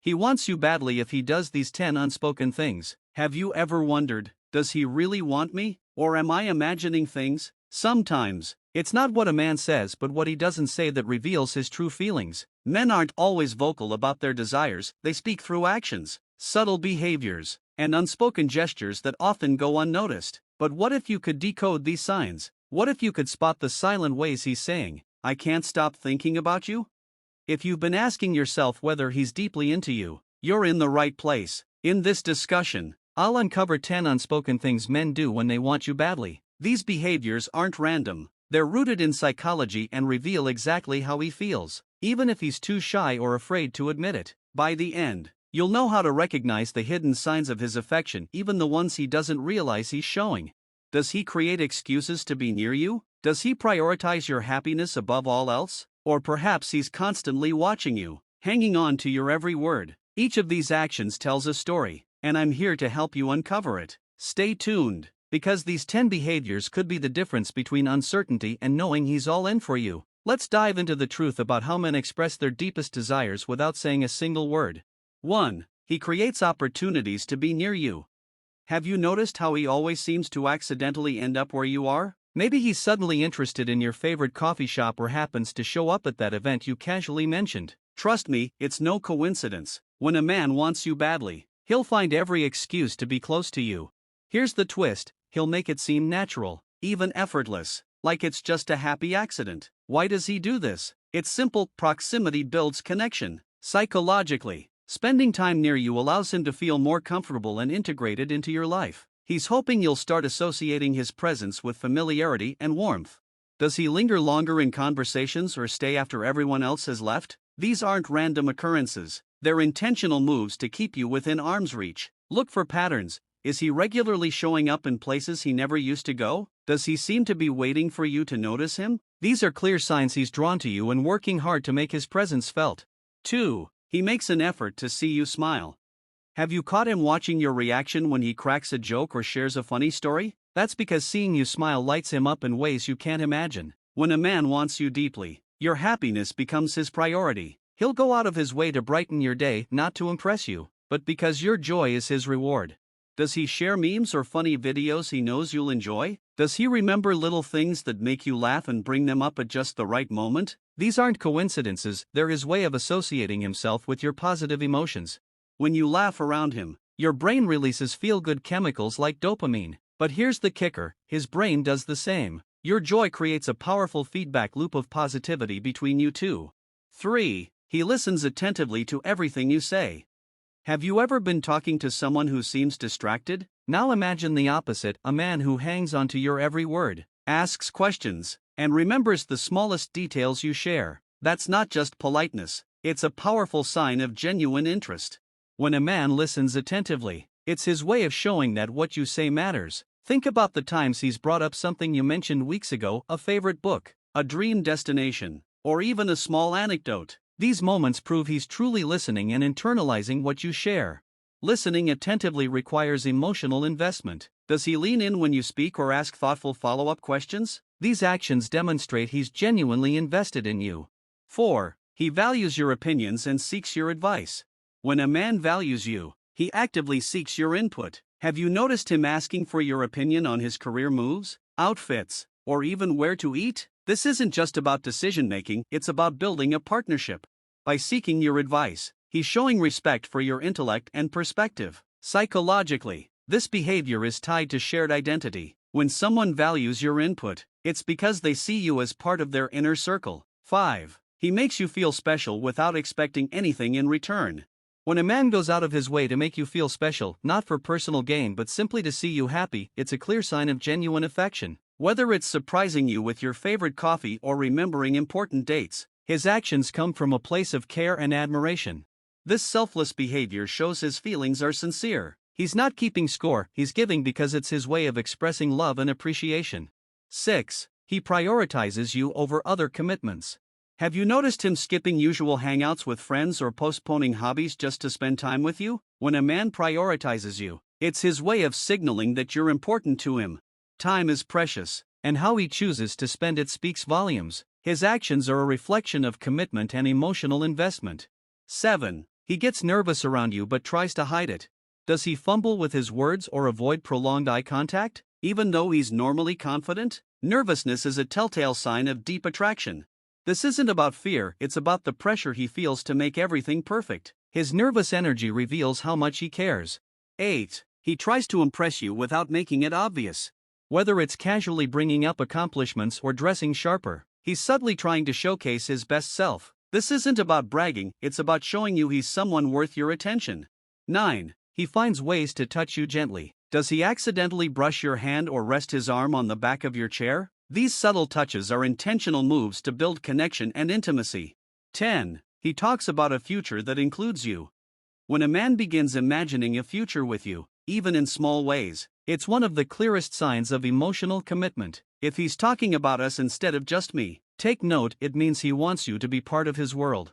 He wants you badly if he does these 10 unspoken things. Have you ever wondered, does he really want me? Or am I imagining things? Sometimes, it's not what a man says but what he doesn't say that reveals his true feelings. Men aren't always vocal about their desires, they speak through actions, subtle behaviors, and unspoken gestures that often go unnoticed. But what if you could decode these signs? What if you could spot the silent ways he's saying, "I can't stop thinking about you"? If you've been asking yourself whether he's deeply into you, you're in the right place. In this discussion, I'll uncover 10 unspoken things men do when they want you badly. These behaviors aren't random, they're rooted in psychology and reveal exactly how he feels, even if he's too shy or afraid to admit it. By the end, you'll know how to recognize the hidden signs of his affection, even the ones he doesn't realize he's showing. Does he create excuses to be near you? Does he prioritize your happiness above all else? Or perhaps he's constantly watching you, hanging on to your every word. Each of these actions tells a story, and I'm here to help you uncover it. Stay tuned, because these 10 behaviors could be the difference between uncertainty and knowing he's all in for you. Let's dive into the truth about how men express their deepest desires without saying a single word. 1. He creates opportunities to be near you. Have you noticed how he always seems to accidentally end up where you are? Maybe he's suddenly interested in your favorite coffee shop or happens to show up at that event you casually mentioned. Trust me, it's no coincidence. When a man wants you badly, he'll find every excuse to be close to you. Here's the twist, he'll make it seem natural, even effortless, like it's just a happy accident. Why does he do this? It's simple, proximity builds connection. Psychologically, spending time near you allows him to feel more comfortable and integrated into your life. He's hoping you'll start associating his presence with familiarity and warmth. Does he linger longer in conversations or stay after everyone else has left? These aren't random occurrences, they're intentional moves to keep you within arm's reach. Look for patterns. Is he regularly showing up in places he never used to go? Does he seem to be waiting for you to notice him? These are clear signs he's drawn to you and working hard to make his presence felt. 2. He makes an effort to see you smile. Have you caught him watching your reaction when he cracks a joke or shares a funny story? That's because seeing you smile lights him up in ways you can't imagine. When a man wants you deeply, your happiness becomes his priority. He'll go out of his way to brighten your day, not to impress you, but because your joy is his reward. Does he share memes or funny videos he knows you'll enjoy? Does he remember little things that make you laugh and bring them up at just the right moment? These aren't coincidences, they're his way of associating himself with your positive emotions. When you laugh around him, your brain releases feel-good chemicals like dopamine. But here's the kicker, his brain does the same. Your joy creates a powerful feedback loop of positivity between you two. 3. He listens attentively to everything you say. Have you ever been talking to someone who seems distracted? Now imagine the opposite, a man who hangs onto your every word, asks questions, and remembers the smallest details you share. That's not just politeness, it's a powerful sign of genuine interest. When a man listens attentively, it's his way of showing that what you say matters. Think about the times he's brought up something you mentioned weeks ago, a favorite book, a dream destination, or even a small anecdote. These moments prove he's truly listening and internalizing what you share. Listening attentively requires emotional investment. Does he lean in when you speak or ask thoughtful follow-up questions? These actions demonstrate he's genuinely invested in you. 4. He values your opinions and seeks your advice. When a man values you, he actively seeks your input. Have you noticed him asking for your opinion on his career moves, outfits, or even where to eat? This isn't just about decision-making, it's about building a partnership. By seeking your advice, he's showing respect for your intellect and perspective. Psychologically, this behavior is tied to shared identity. When someone values your input, it's because they see you as part of their inner circle. 5. He makes you feel special without expecting anything in return. When a man goes out of his way to make you feel special, not for personal gain but simply to see you happy, it's a clear sign of genuine affection. Whether it's surprising you with your favorite coffee or remembering important dates, his actions come from a place of care and admiration. This selfless behavior shows his feelings are sincere. He's not keeping score, he's giving because it's his way of expressing love and appreciation. 6. He prioritizes you over other commitments. Have you noticed him skipping usual hangouts with friends or postponing hobbies just to spend time with you? When a man prioritizes you, it's his way of signaling that you're important to him. Time is precious, and how he chooses to spend it speaks volumes. His actions are a reflection of commitment and emotional investment. 7. He gets nervous around you but tries to hide it. Does he fumble with his words or avoid prolonged eye contact, even though he's normally confident? Nervousness is a telltale sign of deep attraction. This isn't about fear, it's about the pressure he feels to make everything perfect. His nervous energy reveals how much he cares. 8. He tries to impress you without making it obvious. Whether it's casually bringing up accomplishments or dressing sharper, he's subtly trying to showcase his best self. This isn't about bragging, it's about showing you he's someone worth your attention. 9. He finds ways to touch you gently. Does he accidentally brush your hand or rest his arm on the back of your chair? These subtle touches are intentional moves to build connection and intimacy. 10. He talks about a future that includes you. When a man begins imagining a future with you, even in small ways, it's one of the clearest signs of emotional commitment. If he's talking about us instead of just me, take note, it means he wants you to be part of his world.